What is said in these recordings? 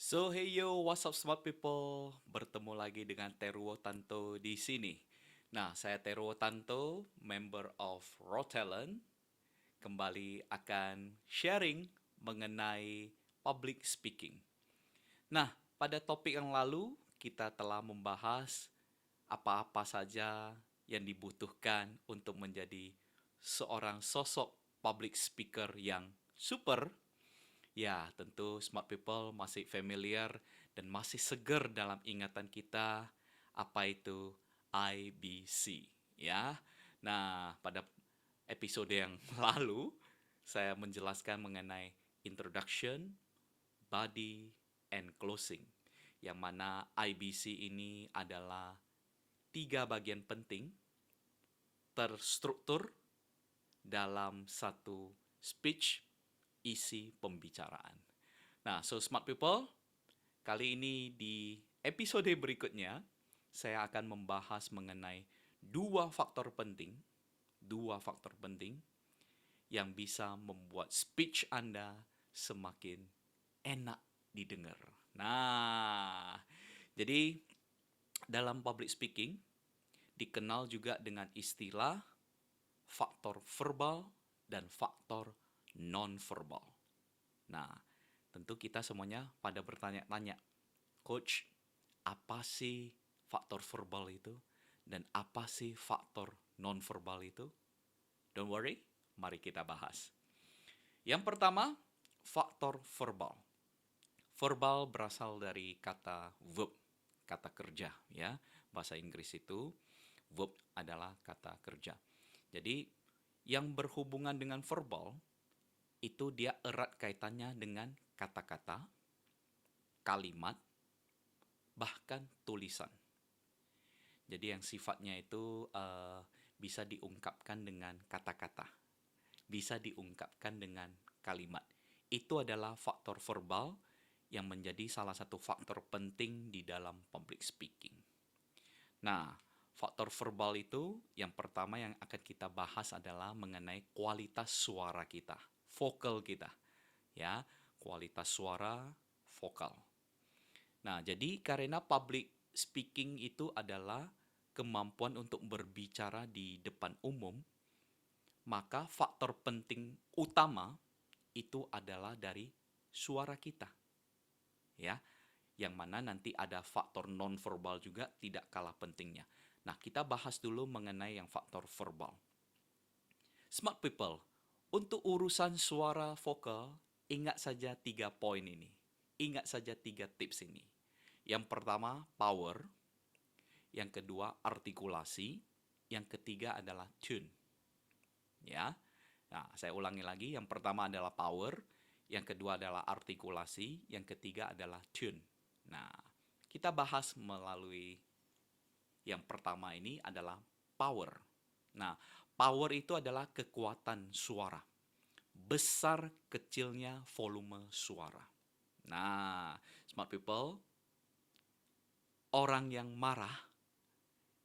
So hey yo, what's up smart people? Bertemu lagi dengan Teruo Tanto di sini. Nah, saya Teruo Tanto, member of Raw Talent, kembali akan sharing mengenai public speaking. Nah, pada topik yang lalu kita telah membahas apa-apa saja yang dibutuhkan untuk menjadi seorang sosok public speaker yang super. Ya, tentu smart people masih familiar dan masih segar dalam ingatan kita apa itu IBC, ya. Nah, pada episode yang lalu saya menjelaskan mengenai introduction, body, and closing. Yang mana IBC ini adalah tiga bagian penting terstruktur dalam satu speech isi pembicaraan. Nah, so smart people, kali ini di episode berikutnya saya akan membahas mengenai dua faktor penting yang bisa membuat speech Anda semakin enak didengar. Nah, jadi dalam public speaking dikenal juga dengan istilah faktor verbal dan faktor non-verbal. Nah, tentu kita semuanya pada bertanya-tanya, Coach, apa sih faktor verbal itu? Dan apa sih faktor non-verbal itu? Don't worry, mari kita bahas. Yang pertama, faktor verbal. Verbal berasal dari kata verb, kata kerja ya. Bahasa Inggris itu verb adalah kata kerja. Jadi yang berhubungan dengan verbal itu dia erat kaitannya dengan kata-kata, kalimat, bahkan tulisan. Jadi yang sifatnya itu bisa diungkapkan dengan kata-kata, bisa diungkapkan dengan kalimat. Itu adalah faktor verbal yang menjadi salah satu faktor penting di dalam public speaking. Nah, faktor verbal itu yang pertama yang akan kita bahas adalah mengenai kualitas suara kita, vokal kita. Ya, kualitas suara, vokal. Nah, jadi karena public speaking itu adalah kemampuan untuk berbicara di depan umum, maka faktor penting utama itu adalah dari suara kita. Ya, yang mana nanti ada faktor non-verbal juga tidak kalah pentingnya. Nah, kita bahas dulu mengenai yang faktor verbal. Smart people, untuk urusan suara vokal, ingat saja 3 poin ini. Ingat saja 3 tips ini. Yang pertama, power. Yang kedua, artikulasi. Yang ketiga adalah tune. Ya. Nah, saya ulangi lagi. Yang pertama adalah power. Yang kedua adalah artikulasi. Yang ketiga adalah tune. Nah, kita bahas melalui yang pertama ini adalah power. Nah, power itu adalah kekuatan suara. Besar kecilnya volume suara. Nah, smart people, orang yang marah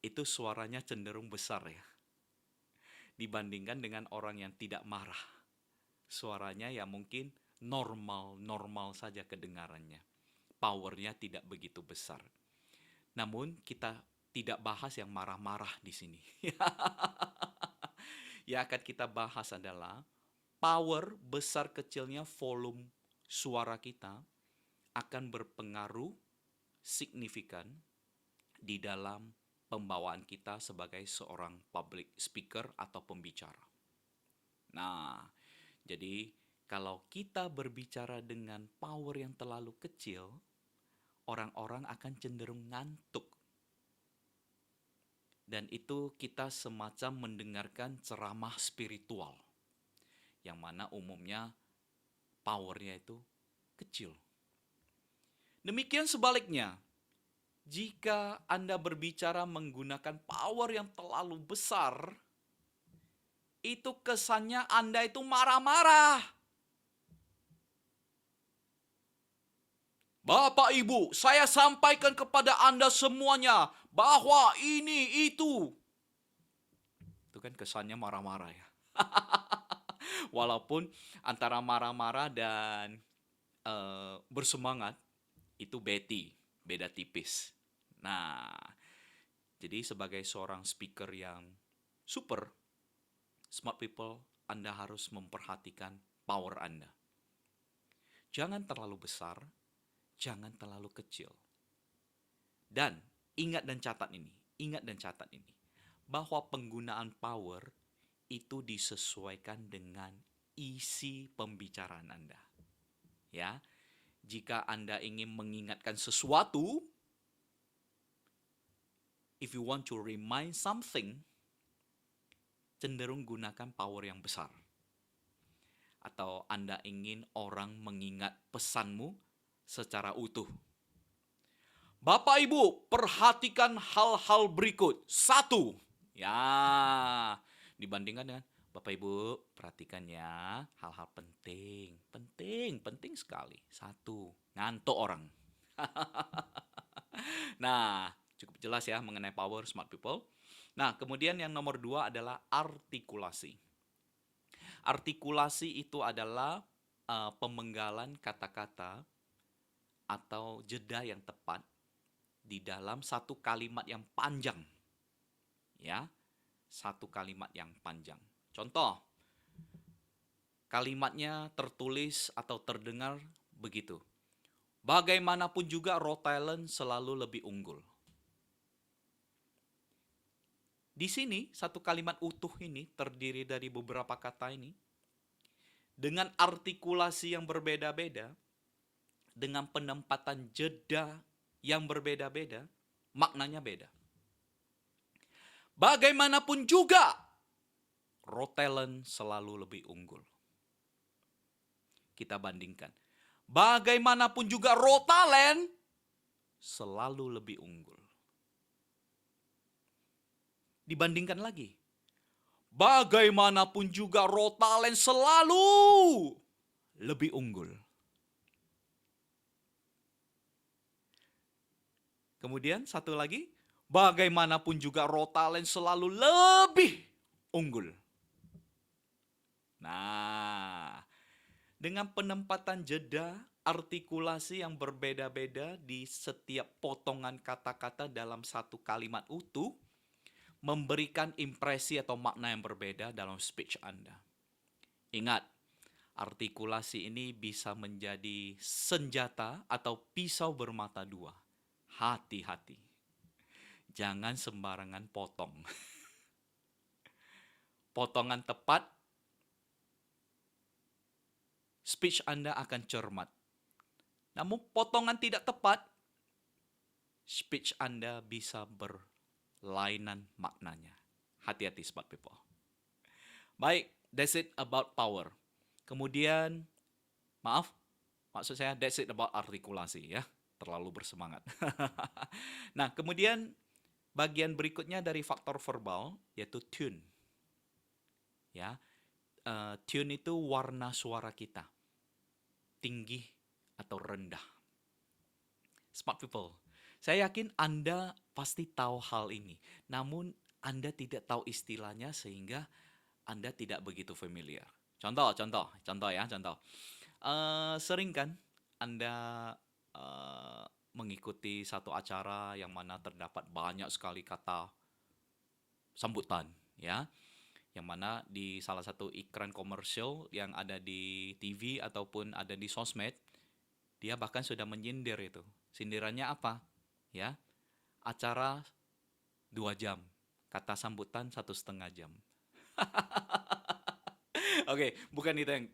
itu suaranya cenderung besar ya. Dibandingkan dengan orang yang tidak marah. Suaranya ya mungkin normal-normal saja kedengarannya. Powernya tidak begitu besar. Namun kita tidak bahas yang marah-marah di sini. Yang akan kita bahas adalah power besar kecilnya volume suara kita akan berpengaruh signifikan di dalam pembawaan kita sebagai seorang public speaker atau pembicara. Nah, jadi kalau kita berbicara dengan power yang terlalu kecil, orang-orang akan cenderung ngantuk. Dan itu kita semacam mendengarkan ceramah spiritual, yang mana umumnya powernya itu kecil. Demikian sebaliknya, jika Anda berbicara menggunakan power yang terlalu besar, itu kesannya Anda itu marah-marah. Bapak Ibu, saya sampaikan kepada Anda semuanya bahwa ini itu. Itu kan kesannya marah-marah ya. Walaupun antara marah-marah dan bersemangat itu Betty, beda tipis. Nah, jadi sebagai seorang speaker yang super, smart people, Anda harus memperhatikan power Anda. Jangan terlalu besar, jangan terlalu kecil. Dan ingat dan catat ini, bahwa penggunaan power itu disesuaikan dengan isi pembicaraan Anda. Ya, jika Anda ingin mengingatkan sesuatu, if you want to remind something, cenderung gunakan power yang besar. Atau Anda ingin orang mengingat pesanmu secara utuh. Bapak Ibu, perhatikan hal-hal berikut. 1. Ya, dibandingkan dengan Bapak Ibu, perhatikan ya, hal-hal penting. Penting sekali. 1. Ngantuk orang. Nah, cukup jelas ya mengenai power smart people. Nah, kemudian yang nomor 2 adalah artikulasi. Artikulasi itu adalah pemenggalan kata-kata atau jeda yang tepat di dalam satu kalimat yang panjang. Ya, satu kalimat yang panjang. Contoh, kalimatnya tertulis atau terdengar begitu. Bagaimanapun juga Rhode Island selalu lebih unggul. Di sini, satu kalimat utuh ini terdiri dari beberapa kata ini, dengan artikulasi yang berbeda-beda, dengan penempatan jeda yang berbeda-beda, maknanya beda. Bagaimanapun juga, Rhode Island selalu lebih unggul. Kita bandingkan. Bagaimanapun juga Rhode Island selalu lebih unggul. Dibandingkan lagi. Bagaimanapun juga Rhode Island selalu lebih unggul. Kemudian satu lagi, bagaimanapun juga Rhode Island selalu lebih unggul. Nah, dengan penempatan jeda, artikulasi yang berbeda-beda di setiap potongan kata-kata dalam satu kalimat utuh, memberikan impresi atau makna yang berbeda dalam speech Anda. Ingat, artikulasi ini bisa menjadi senjata atau pisau bermata dua. Hati-hati. Jangan sembarangan potong. Potongan tepat, speech Anda akan cermat. Namun potongan tidak tepat, speech Anda bisa berlainan maknanya. Hati-hati smart people. Baik, that's it about power. Kemudian, maksud saya that's it about artikulasi ya. Terlalu bersemangat. Nah, kemudian bagian berikutnya dari faktor verbal yaitu tune. Ya, tune itu warna suara kita. Tinggi atau rendah. Smart people, saya yakin Anda pasti tahu hal ini. Namun Anda tidak tahu istilahnya sehingga Anda tidak begitu familiar. Contoh. Sering kan Anda mengikuti satu acara yang mana terdapat banyak sekali kata sambutan, ya. Yang mana di salah satu iklan komersial yang ada di TV ataupun ada di sosmed, dia bahkan sudah menyindir itu. Sindirannya apa? Ya, acara 2 jam, kata sambutan 1,5 jam. Oke, bukan itu yang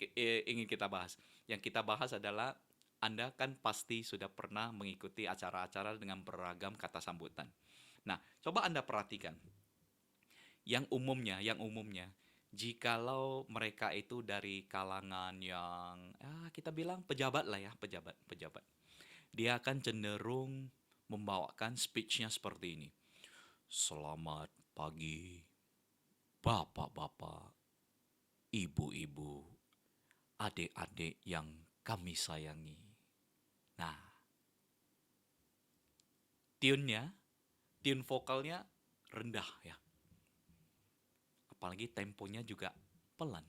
ingin kita bahas. Yang kita bahas adalah Anda kan pasti sudah pernah mengikuti acara-acara dengan beragam kata sambutan. Nah, coba Anda perhatikan. Yang umumnya, jikalau mereka itu dari kalangan yang kita bilang pejabat lah ya, pejabat. Dia akan cenderung membawakan speech-nya seperti ini. Selamat pagi, bapak-bapak, ibu-ibu, adik-adik yang kami sayangi. Nah, tune vokalnya rendah ya. Apalagi temponya juga pelan.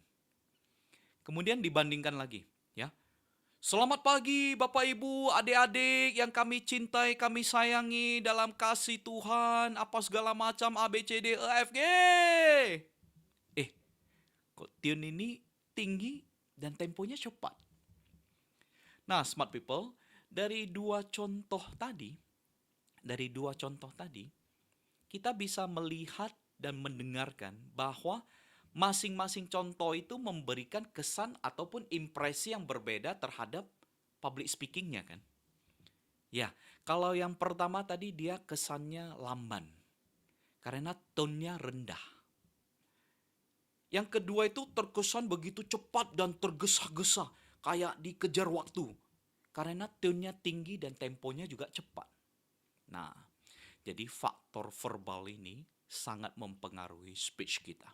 Kemudian dibandingkan lagi ya. Selamat pagi Bapak Ibu, adik-adik yang kami cintai, kami sayangi dalam kasih Tuhan, apa segala macam A, B, C, D, E, F, G. Eh, kok tune ini tinggi dan temponya cepat? Nah, smart people, dari dua contoh tadi, kita bisa melihat dan mendengarkan bahwa masing-masing contoh itu memberikan kesan ataupun impresi yang berbeda terhadap public speakingnya kan. Ya, kalau yang pertama tadi dia kesannya lamban karena tone-nya rendah. Yang kedua itu terkesan begitu cepat dan tergesa-gesa, kayak dikejar waktu. Karena tone-nya tinggi dan temponya juga cepat. Nah, jadi faktor verbal ini sangat mempengaruhi speech kita.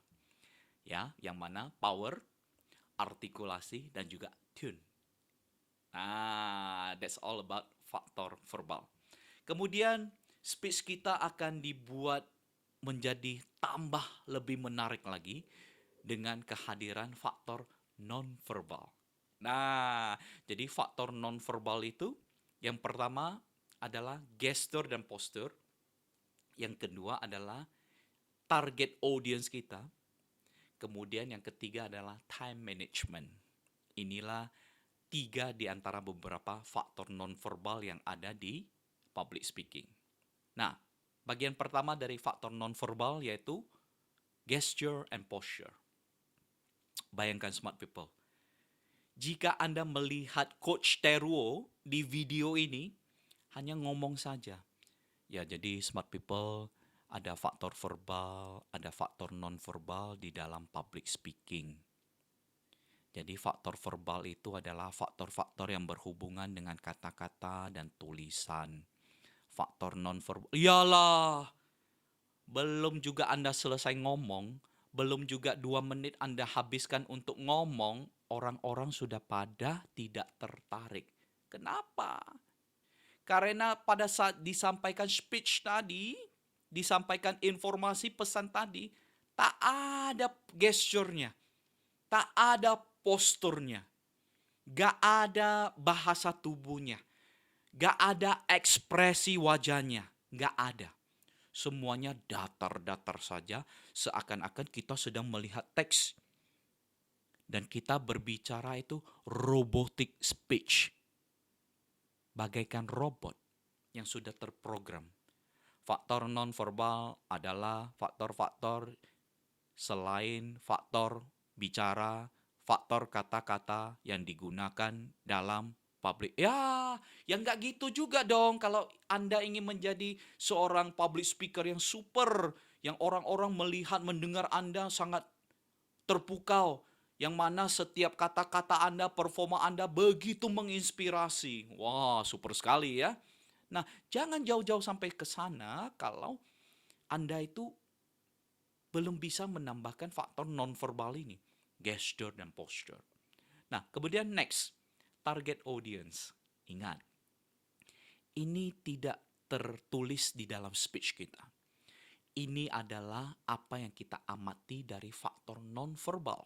Ya, yang mana power, artikulasi, dan juga tune. Nah, that's all about faktor verbal. Kemudian speech kita akan dibuat menjadi tambah lebih menarik lagi dengan kehadiran faktor non-verbal. Nah, jadi faktor non-verbal itu yang pertama adalah gestur dan postur. Yang kedua adalah target audience kita. Kemudian yang ketiga adalah time management. Inilah 3 di antara beberapa faktor non-verbal yang ada di public speaking. Nah, bagian pertama dari faktor non-verbal yaitu gesture and posture. Bayangkan smart people. Jika Anda melihat Coach Teruo di video ini, hanya ngomong saja. Ya, jadi smart people ada faktor verbal, ada faktor non-verbal di dalam public speaking. Jadi faktor verbal itu adalah faktor-faktor yang berhubungan dengan kata-kata dan tulisan. Faktor non-verbal, iyalah, belum juga Anda selesai ngomong, belum juga 2 menit Anda habiskan untuk ngomong, orang-orang sudah pada tidak tertarik. Kenapa? Karena pada saat disampaikan speech tadi, disampaikan informasi pesan tadi, tak ada gesturnya, tak ada posturnya, gak ada bahasa tubuhnya, gak ada ekspresi wajahnya, gak ada. Semuanya datar-datar saja, seakan-akan kita sedang melihat teks. Dan kita berbicara itu robotic speech. Bagaikan robot yang sudah terprogram. Faktor non-verbal adalah faktor-faktor selain faktor bicara, faktor kata-kata yang digunakan dalam public. Ya, yang nggak gitu juga dong kalau Anda ingin menjadi seorang public speaker yang super, yang orang-orang melihat, mendengar Anda sangat terpukau, yang mana setiap kata-kata Anda, performa Anda begitu menginspirasi. Wah, super sekali ya. Nah, jangan jauh-jauh sampai ke sana kalau Anda itu belum bisa menambahkan faktor non-verbal ini, gesture dan posture. Nah, kemudian next, target audience. Ingat, ini tidak tertulis di dalam speech kita. Ini adalah apa yang kita amati dari faktor non-verbal.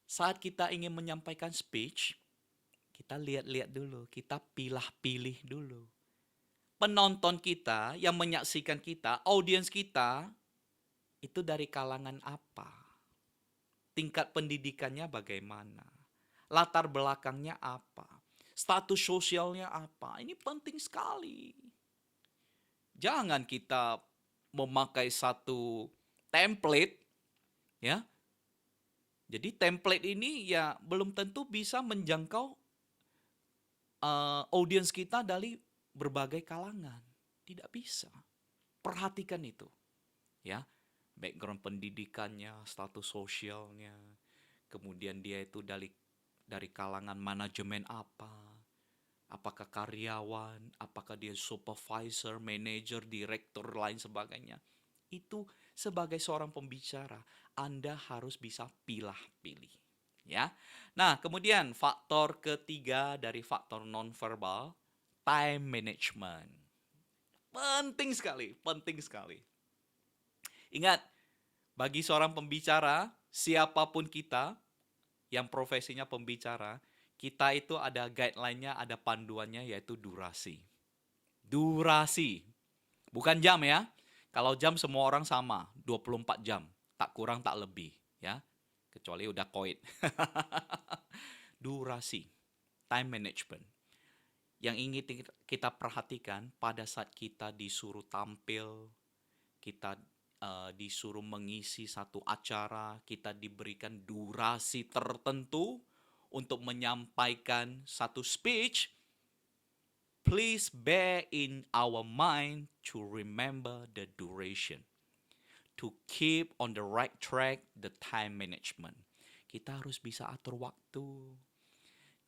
Saat kita ingin menyampaikan speech, kita lihat-lihat dulu, kita pilih-pilih dulu. Penonton kita yang menyaksikan kita, audiens kita, itu dari kalangan apa? Tingkat pendidikannya bagaimana? Latar belakangnya apa? Status sosialnya apa? Ini penting sekali. Jangan kita memakai satu template, ya. Jadi template ini ya belum tentu bisa menjangkau audiens kita dari berbagai kalangan. Tidak bisa. Perhatikan itu. Ya, background pendidikannya, status sosialnya, kemudian dia itu dari kalangan manajemen apa, apakah karyawan, apakah dia supervisor, manager, direktur, lain sebagainya. Itu sebagai seorang pembicara, Anda harus bisa pilih-pilih. Ya. Nah, kemudian faktor ketiga dari faktor nonverbal, time management. Penting sekali, penting sekali. Ingat, bagi seorang pembicara, siapapun kita yang profesinya pembicara, kita itu ada guideline-nya, ada panduannya yaitu durasi. Durasi. Bukan jam ya. Kalau jam semua orang sama, 24 jam. Tak kurang tak lebih ya. Kecuali udah koit. Durasi. Time management. Yang ingin kita perhatikan pada saat kita disuruh tampil, kita disuruh mengisi satu acara, kita diberikan durasi tertentu untuk menyampaikan satu speech, please bear in our mind to remember the duration. To keep on the right track, the time management. Kita harus bisa atur waktu.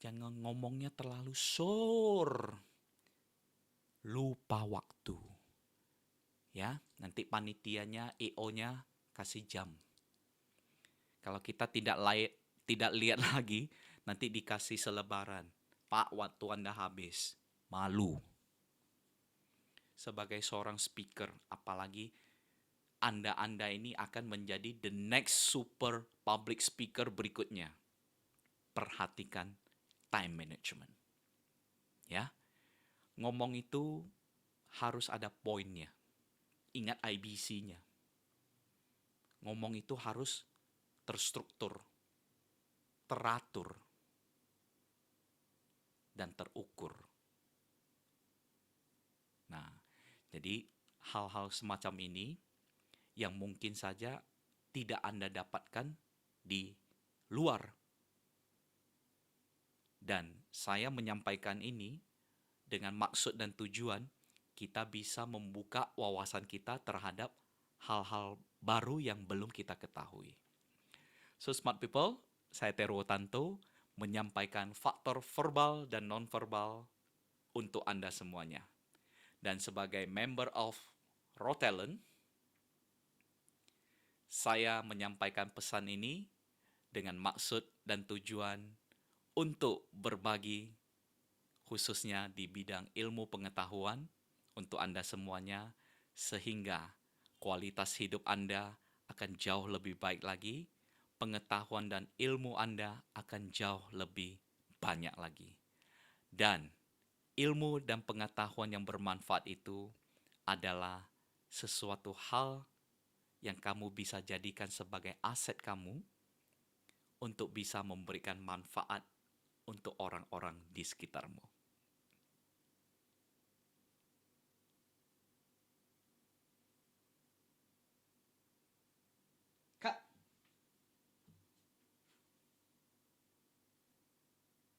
Jangan ngomongnya terlalu sore. Lupa waktu. Ya, nanti panitianya, EO-nya kasih jam. Kalau kita tidak lihat lagi, nanti dikasih selebaran. Pak, waktu Anda habis. Malu. Sebagai seorang speaker, apalagi Anda ini akan menjadi the next super public speaker berikutnya. Perhatikan time management. Ya. Ngomong itu harus ada poinnya. Ingat IBC-nya. Ngomong itu harus terstruktur, teratur, dan terukur. Nah, jadi hal-hal semacam ini yang mungkin saja tidak Anda dapatkan di luar. Dan saya menyampaikan ini dengan maksud dan tujuan kita bisa membuka wawasan kita terhadap hal-hal baru yang belum kita ketahui. So smart people, saya Tero Tanto menyampaikan faktor verbal dan non-verbal untuk Anda semuanya. Dan sebagai member of Raw Talent, saya menyampaikan pesan ini dengan maksud dan tujuan untuk berbagi khususnya di bidang ilmu pengetahuan untuk Anda semuanya sehingga kualitas hidup Anda akan jauh lebih baik lagi, pengetahuan dan ilmu Anda akan jauh lebih banyak lagi. Dan ilmu dan pengetahuan yang bermanfaat itu adalah sesuatu hal yang kamu bisa jadikan sebagai aset kamu untuk bisa memberikan manfaat untuk orang-orang di sekitarmu.